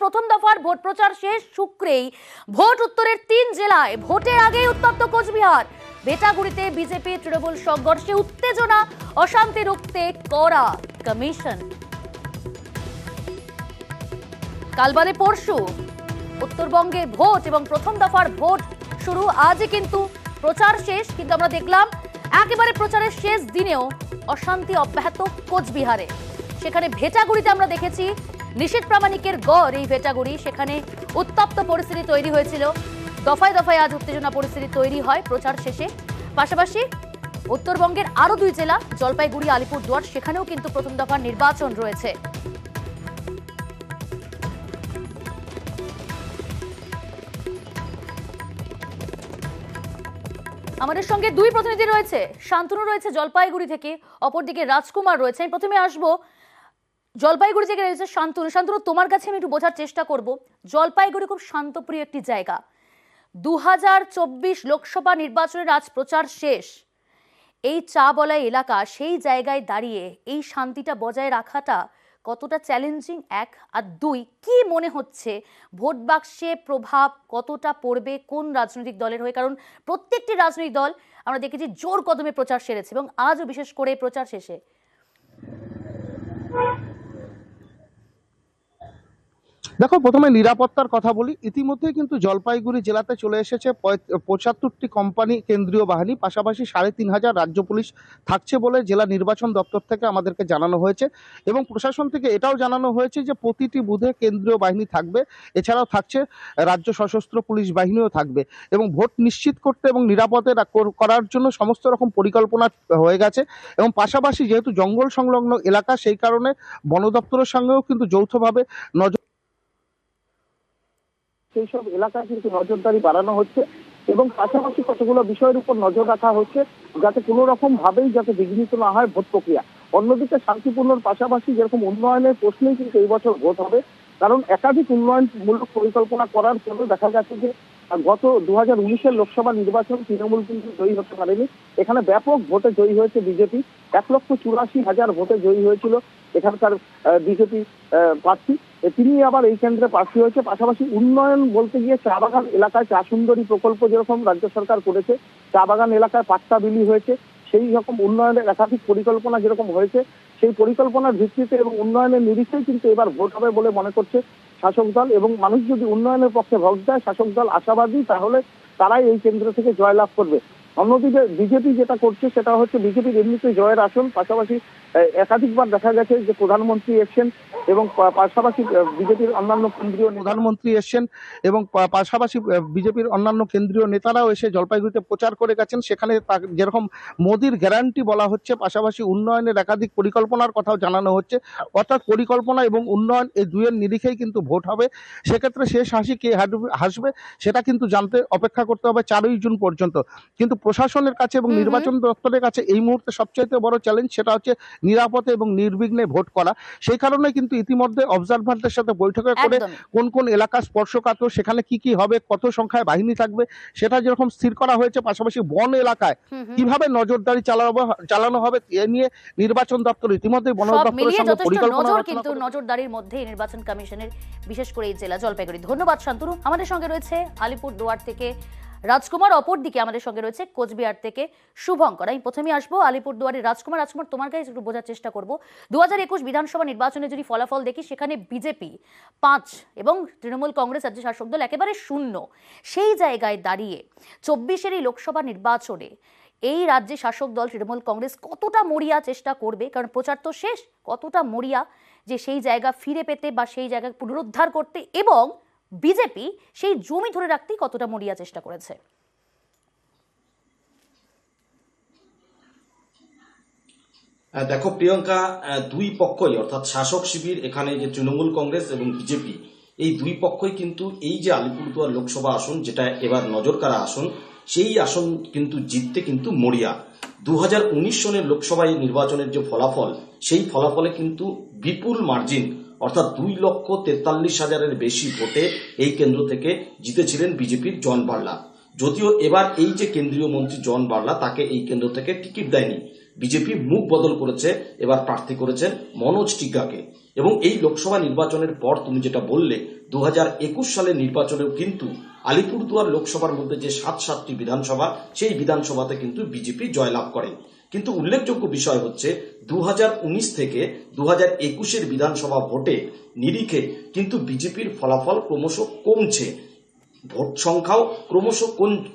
প্রথম দফার ভোট প্রচার শেষ শুক্রেই ভোট উত্তরের 3 জেলায় ভোটের আগেই উত্তপ্ত কোচবিহার। ভেটাগুড়িতে বিজেপি তৃণমূল সংঘর্ষে উত্তেজনা, অশান্তি রুখতে কড়া কমিশন। কাল বাদে পরশু উত্তরবঙ্গে ভোট এবং প্রথম দফার ভোট শুরু। আজই কিন্তু প্রচার শেষ, কিন্তু আমরা দেখলাম একেবারে প্রচারের শেষ দিনেও অশান্তি অব্যাহত কোচবিহারে। সেখানে ভেটাগুড়িতে আমরা দেখেছি নিশীথ প্রামাণিকের গড় এই ভেটাগুড়ি, সেখানে উত্তপ্ত পরিস্থিতি তৈরি হয়েছিল। দফায় দফায় আজ উত্তেজনা পরিস্থিতি তৈরি হয় প্রচার শেষে। পাশাপাশি উত্তরবঙ্গের আরো 2 জেলা জলপাইগুড়ি, আলিপুরদুয়ার, সেখানেও কিন্তু প্রথম দফার নির্বাচন রয়েছে। আমাদের সঙ্গে 2 প্রতিনিধি রয়েছে। শান্তনু রয়েছে জলপাইগুড়ি থেকে, অপরদিকে রাজকুমার রয়েছে। আমি প্রথমে আসবো জলপাইগুড়ি থেকে রয়েছে শান্তনু। শান্তনু, তোমার কাছে আমি একটু বোঝার চেষ্টা করব, জলপাইগুড়ি খুব শান্তপ্রিয় একটি জায়গা। 2024 লোকসভা নির্বাচনের আজ প্রচার শেষ। এই চা বলাই এলাকা, সেই জায়গায় দাঁড়িয়ে এই শান্তিটা বজায় রাখাটা কতটা চ্যালেঞ্জিং, 1, আর 2, কি মনে হচ্ছে ভোট বাক্সে প্রভাব কতটা পড়বে কোন রাজনৈতিক দলের হয়ে? কারণ প্রত্যেকটি রাজনৈতিক দল আমরা দেখেছি জোর কদমে প্রচার সেরেছে, এবং আজও বিশেষ করে প্রচার শেষে। দেখো, প্রথমে নিরাপত্তার কথা বলি। ইতিমধ্যে কিন্তু জলপাইগুড়ি জেলাতে চলে এসেছে 75টি কোম্পানি কেন্দ্রীয় বাহিনী, পাশাপাশি 3500 রাজ্য পুলিশ থাকছে বলে জেলা নির্বাচন দপ্তর থেকে আমাদেরকে জানানো হয়েছে। এবং প্রশাসন থেকে এটাও জানানো হয়েছে যে প্রতিটি বুথে কেন্দ্রীয় বাহিনী থাকবে, এছাড়াও থাকছে রাজ্য সশস্ত্র পুলিশ বাহিনীও থাকবে। এবং ভোট নিশ্চিত করতে এবং নিরাপদে করার জন্য সমস্ত রকম পরিকল্পনা হয়ে গেছে। এবং পাশাপাশি যেহেতু জঙ্গল সংলগ্ন এলাকা, সেই কারণে বন দপ্তরের সঙ্গেও কিন্তু যৌথভাবে সেই সব এলাকায় কিন্তু নজরদারি বাড়ানো হচ্ছে। এবং পাশাপাশি কতগুলো বিষয়ের উপর নজর রাখা হচ্ছে যাতে কোনো রকম ভাবেই যাতে বিঘ্নিত না হয় ভোট প্রক্রিয়া। অন্যদিকে শান্তিপূর্ণর পাশাপাশি যেরকম উন্নয়নের প্রশ্নেই কিন্তু এই বছর ভোট হবে, কারণ একাধিক উন্নয়নমূলক পরিকল্পনা করার জন্য দেখা গেছে যে গত 2019-এর লোকসভা নির্বাচন তৃণমূল কিন্তু জয়ী হতে পারেনি। এখানে ব্যাপক ভোটে জয়ী হয়েছে বিজেপি, 1,84,000 ভোটে জয়ী হয়েছিল এখানকার বিজেপি প্রার্থী। তিনি আবার এই কেন্দ্রে প্রার্থী হয়েছে। পাশাপাশি উন্নয়ন বলতে গিয়ে চা বাগান এলাকায় চা সুন্দরী প্রকল্প যেরকম রাজ্য সরকার করেছে, চা বাগান এলাকায় পাট্টা বিলি হয়েছে, সেই রকম উন্নয়নের একাধিক পরিকল্পনা যেরকম হয়েছে, সেই পরিকল্পনার ভিত্তিতে এবং উন্নয়নের নিরিখেই কিন্তু এবার ভোট হবে বলে মনে করছে শাসক দল। এবং মানুষ যদি উন্নয়নের পক্ষে ভোট দেয়, শাসক দল আশাবাদী, তাহলে তারাই এই কেন্দ্র থেকে জয়লাভ করবে। অন্যদিকে বিজেপি যেটা করছে সেটা হচ্ছে বিজেপির এমনিতে জয়ের আসন, পাশাপাশি একাধিকবার দেখা গেছে যে প্রধানমন্ত্রী এসছেন এবং পাশাপাশি বিজেপির অন্যান্য কেন্দ্রীয় প্রধানমন্ত্রী এসছেন এবং পাশাপাশি বিজেপির অন্যান্য কেন্দ্রীয় নেতারাও এসে জলপাইগুড়িতে প্রচার করে গেছেন। সেখানে যেরকম মোদির গ্যারান্টি বলা হচ্ছে, পাশাপাশি উন্নয়নের একাধিক পরিকল্পনার কথাও জানানো হচ্ছে। অর্থাৎ পরিকল্পনা এবং উন্নয়ন এই দুয়ের নিরিখেই কিন্তু ভোট হবে। সেক্ষেত্রে শেষ হাসি কে হাসবে সেটা কিন্তু জানতে অপেক্ষা করতে হবে 4ই জুন পর্যন্ত। কিন্তু প্রশাসনের কাছে এবং নির্বাচন দপ্তরের কাছে এই মুহূর্তে সবচাইতে বড় চ্যালেঞ্জ সেটা হচ্ছে নিরাপদে এবং নির্বিঘ্নে ভোট করা। সেই কারণে কিন্তু ইতিমধ্যে অবজারভারদের সাথে বৈঠকে করে কোন কোন এলাকা স্পর্শকাতর, সেখানে কি কি হবে, কত সংখ্যায় বাহিনী থাকবে সেটা যেরকম স্থির করা হয়েছে। পাশাপাশি বন এলাকায় কিভাবে নজরদারি চালানো হবে এ নিয়ে নির্বাচন দপ্তর ইতিমধ্যে বন দপ্তরের সঙ্গে পরিকল্পনা কিন্তু নজরদারির মধ্যে নির্বাচন কমিশনের, বিশেষ করে এই জেলা জলপাইগুড়ি। ধন্যবাদ শান্তনু। আমাদের সঙ্গে রয়েছে আলিপুরদুয়ার থেকে রাজকুমার, অপরদিকে আমাদের সঙ্গে রয়েছে কোচবিহার থেকে শুভঙ্কর। আমি প্রথমে আসবো আলিপুরদুয়ারের রাজকুমার। রাজকুমার, তোমার কাছে একটু বোঝার চেষ্টা করবো, 2021 বিধানসভা নির্বাচনে যদি ফলাফল দেখি, সেখানে বিজেপি 5 এবং তৃণমূল কংগ্রেস রাজ্য শাসক দল একেবারে 0। সেই জায়গায় দাঁড়িয়ে 24-এর এই লোকসভা নির্বাচনে এই রাজ্যে শাসক দল তৃণমূল কংগ্রেস কতটা মরিয়া চেষ্টা করবে? কারণ প্রচার তো শেষ, কতটা মরিয়া যে সেই জায়গা ফিরে পেতে বা সেই জায়গা পুনরুদ্ধার করতে, এবং বিজেপি সেই জমি ধরে রাখতেই কতটা মরিয়া চেষ্টা করেছে? দেখো প্রিয়ঙ্কা, দুই পক্ষই অর্থাৎ শাসক শিবির, এখানে যে তৃণমূল কংগ্রেস এবং বিজেপি, এই দুই পক্ষই কিন্তু এই যে আলিপুরদুয়ার লোকসভা আসন, যেটা এবার নজর কাড়া আসন, সেই আসন কিন্তু জিততে কিন্তু মরিয়া। 2019 সনের লোকসভা নির্বাচনের যে ফলাফল, সেই ফলাফলে কিন্তু বিপুল মার্জিন অর্থাৎ 2,43,000-এর বেশি ভোটে এই কেন্দ্র থেকে জিতেছিলেন বিজেপির জন বার্লা। যদিও এবার এই যে কেন্দ্রীয় মন্ত্রী জন বার্লা, তাকে এই কেন্দ্র থেকে টিকিট দেয়নি। বিজেপি মুখ বদল করেছে, এবার প্রার্থী করেছেন মনোজ টিগ্গাকে। এবং এই লোকসভা নির্বাচনের পর তুমি যেটা বললে 2021 সালের নির্বাচনেও কিন্তু আলিপুরদুয়ার লোকসভার মধ্যে যে 7টি বিধানসভা, সেই বিধানসভাতে কিন্তু বিজেপি জয়লাভ করে। কিন্তু উল্লেখযোগ্য বিষয় হচ্ছে 2019 থেকে 2021 বিধানসভা ভোটে নিরিখে কিন্তু বিজেপির ফলাফল ক্রমশ কমছে, ভোট সংখ্যাও ক্রমশ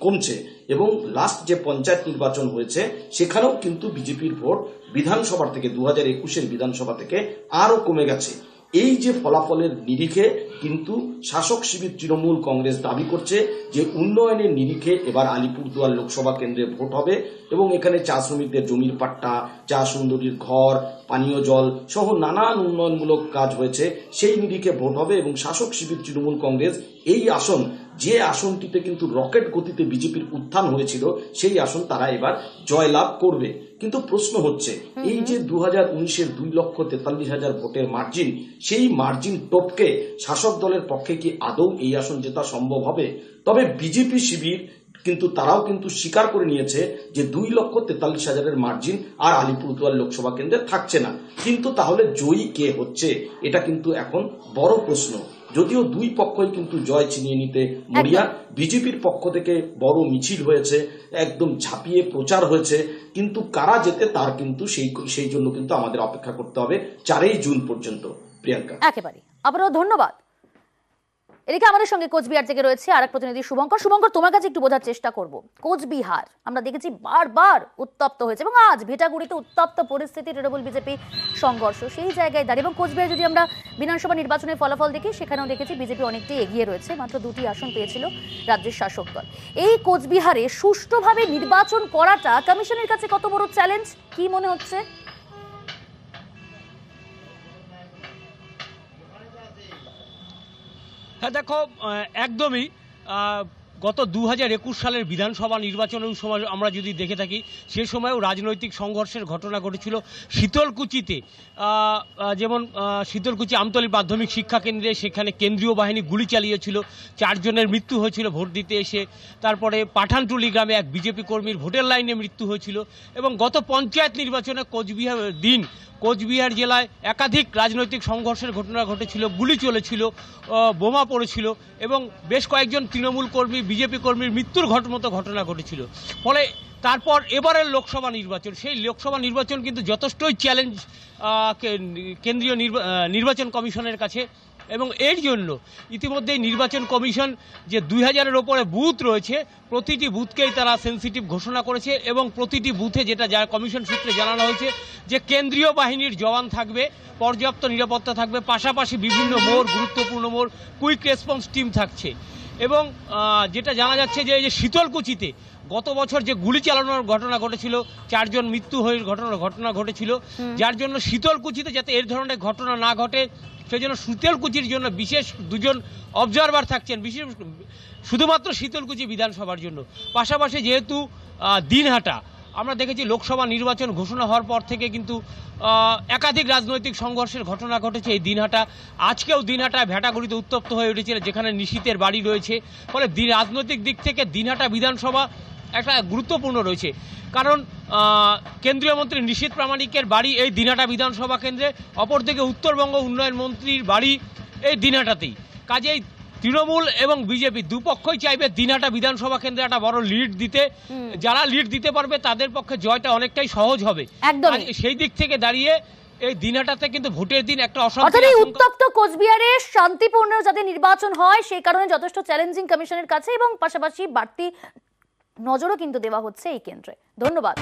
কমছে। এবং লাস্ট যে পঞ্চায়েত নির্বাচন হয়েছে সেখানেও কিন্তু বিজেপির ভোট বিধানসভা থেকে 2021 বিধানসভা থেকে আরো কমে গেছে। এই যে ফলাফলের নিরিখে কিন্তু শাসক শিবির তৃণমূল কংগ্রেস দাবি করছে যে উন্নয়নের নিরিখে এবার আলিপুরদুয়ার লোকসভা কেন্দ্রে ভোট হবে এবং এখানে চা শ্রমিকদের জমির পাট্টা, চা সুন্দরীর ঘর, পানীয় জল সহ নানান উন্নয়নমূলক কাজ হয়েছে, সেই নিরিখে ভোট হবে। এবং শাসক শিবির তৃণমূল কংগ্রেস এই আসন, যে আসনটিতে কিন্তু রকেট গতিতে বিজেপির উত্থান হয়েছিল, সেই আসন তারা এবার জয়লাভ করবে। কিন্তু প্রশ্ন হচ্ছে এই যে 2019-এর 2,43,000 ভোটের মার্জিন, সেই মার্জিন টপকে শাসক দলের পক্ষে কি আদৌ এই আসন জেতা সম্ভব হবে? তবে বিজেপি শিবির কিন্তু তারাও কিন্তু স্বীকার করে নিয়েছে যে 2,43,000-এর মার্জিন আর আলিপুরদুয়ার লোকসভা কেন্দ্রে থাকছে না। কিন্তু তাহলে জয়ী কে হচ্ছে, এটা কিন্তু এখন বড় প্রশ্ন। যদিও দুই পক্ষই কিন্তু জয় ছিনিয়ে নিতে মরিয়া। বিজেপির পক্ষ থেকে বড় মিছিল হয়েছে, একদম ঝাঁপিয়ে প্রচার হয়েছে, কিন্তু কারা জেতে তার কিন্তু সেই জন্য কিন্তু আমাদের অপেক্ষা করতে হবে 4 জুন পর্যন্ত। প্রিয়াঙ্কা, একেবারে আবারও ধন্যবাদ। এদিকে আমাদের সঙ্গে কোচবিহার থেকে রয়েছে আরেক প্রতিনিধি শুভঙ্কর। শুভঙ্কর, তোমার কাছে একটু বোঝার চেষ্টা করব। কোচবিহার আমরা দেখেছি বারবার উত্তপ্ত হয়েছে এবং আজ ভেটাগুড়িতে উত্তপ্ত পরিস্থিতি, তৃণমূল বিজেপি সংঘর্ষ, সেই জায়গায় দাঁড়িয়ে। এবং কোচবিহার যদি আমরা বিধানসভা নির্বাচনের ফলাফল দেখি, সেখানেও দেখেছি বিজেপি অনেকটাই এগিয়ে রয়েছে, মাত্র 2টি আসন পেয়েছিল রাজ্যের শাসক দল। এই কোচবিহারে সুষ্ঠুভাবে নির্বাচন করাটা কমিশনের কাছে কত বড় চ্যালেঞ্জ, কি মনে হচ্ছে? হ্যাঁ দেখো, একদমই গত 2021 সালের বিধানসভা নির্বাচনের সময় আমরা যদি দেখে থাকি, সে সময়ও রাজনৈতিক সংঘর্ষের ঘটনা ঘটেছিল শীতলকুচিতে। যেমন শীতলকুচি আমতলী প্রাথমিক শিক্ষা কেন্দ্রে, সেখানে কেন্দ্রীয় বাহিনী গুলি চালিয়েছিল, 4 জনের মৃত্যু হয়েছিল ভোট দিতে এসে। তারপরে পাঠানটুলি গ্রামে এক বিজেপি কর্মীর ভোটের লাইনে মৃত্যু হয়েছিল। এবং গত পঞ্চায়েত নির্বাচনে কোচবিহার জেলায় একাধিক রাজনৈতিক সংঘর্ষের ঘটনা ঘটেছিল, গুলি চলেছিল, বোমা পড়েছিল এবং বেশ কয়েকজন তৃণমূল কর্মী, বিজেপি কর্মীর মৃত্যুর মতো ঘটনা ঘটেছিল। ফলে তারপর এবারের লোকসভা নির্বাচন, সেই লোকসভা নির্বাচন কিন্তু যথেষ্টই চ্যালেঞ্জ কেন্দ্রীয় নির্বাচন কমিশনের কাছে। এবং এর জন্য ইতিমধ্যেই নির্বাচন কমিশন যে 2000-এর ওপরে বুথ রয়েছে, প্রতিটি বুথকেই তারা সেন্সিটিভ ঘোষণা করেছে। এবং প্রতিটি বুথে যা কমিশন সূত্রে জানানো হয়েছে যে কেন্দ্রীয় বাহিনীর জওয়ান থাকবে, পর্যাপ্ত নিরাপত্তা থাকবে, পাশাপাশি বিভিন্ন মোড়, গুরুত্বপূর্ণ মোড়, কুইক রেসপন্স টিম থাকছে। এবং যেটা জানা যাচ্ছে যে এই যে শীতলকুচিতে গত বছর যে গুলি চালানোর ঘটনা ঘটেছিল, 4 জন মৃত্যু হয়ে ঘটনা ঘটেছিল, যার জন্য শীতলকুচিতে যাতে এর ধরনের ঘটনা না ঘটে সেই জন্য শীতলকুচির জন্য বিশেষ 2 জন অবজারভার থাকছেন, বিশেষ শুধুমাত্র শীতলকুচি বিধানসভার জন্য। পাশাপাশি যেহেতু দিনহাটা, আমরা দেখেছি লোকসভা নির্বাচন ঘোষণা হওয়ার পর থেকে কিন্তু একাধিক রাজনৈতিক সংঘর্ষের ঘটনা ঘটেছে এই দিনহাটা। আজকেও দিনহাটায় ভেটাগুড়িতে উত্তপ্ত হয়ে উঠেছিল, যেখানে নিশীথের বাড়ি রয়েছে। ফলে রাজনৈতিক দিক থেকে দিনহাটা বিধানসভা একটা গুরুত্বপূর্ণ রয়েছে, কারণ কেন্দ্রীয় মন্ত্রী নিশীথ প্রামাণিকের বাড়ি এই দিনহাটা বিধানসভা কেন্দ্রে, অপরদিকে উত্তরবঙ্গ উন্নয়ন মন্ত্রীর বাড়ি এই দিনহাটাতেই। কাজেই তৃণমূল এবং বিজেপি দুপক্ষই চাইবে দিনহাটা বিধানসভা কেন্দ্রে একটা বড় লিড দিতে। যারা লিড দিতে পারবে তাদের পক্ষে জয়টা অনেকটাই সহজ হবে। সেই দিক থেকে দাঁড়িয়ে এই দিনহাটাতে কিন্তু ভোটের দিন একটা উত্তপ্ত কোচবিহারে শান্তিপূর্ণ যাতে নির্বাচন হয়, সেই কারণে যথেষ্ট চ্যালেঞ্জিং কমিশনের কাছে এবং পাশাপাশি বাড়তি নজরও কিন্তু দেওয়া হচ্ছে এই কেন্দ্রে। ধন্যবাদ।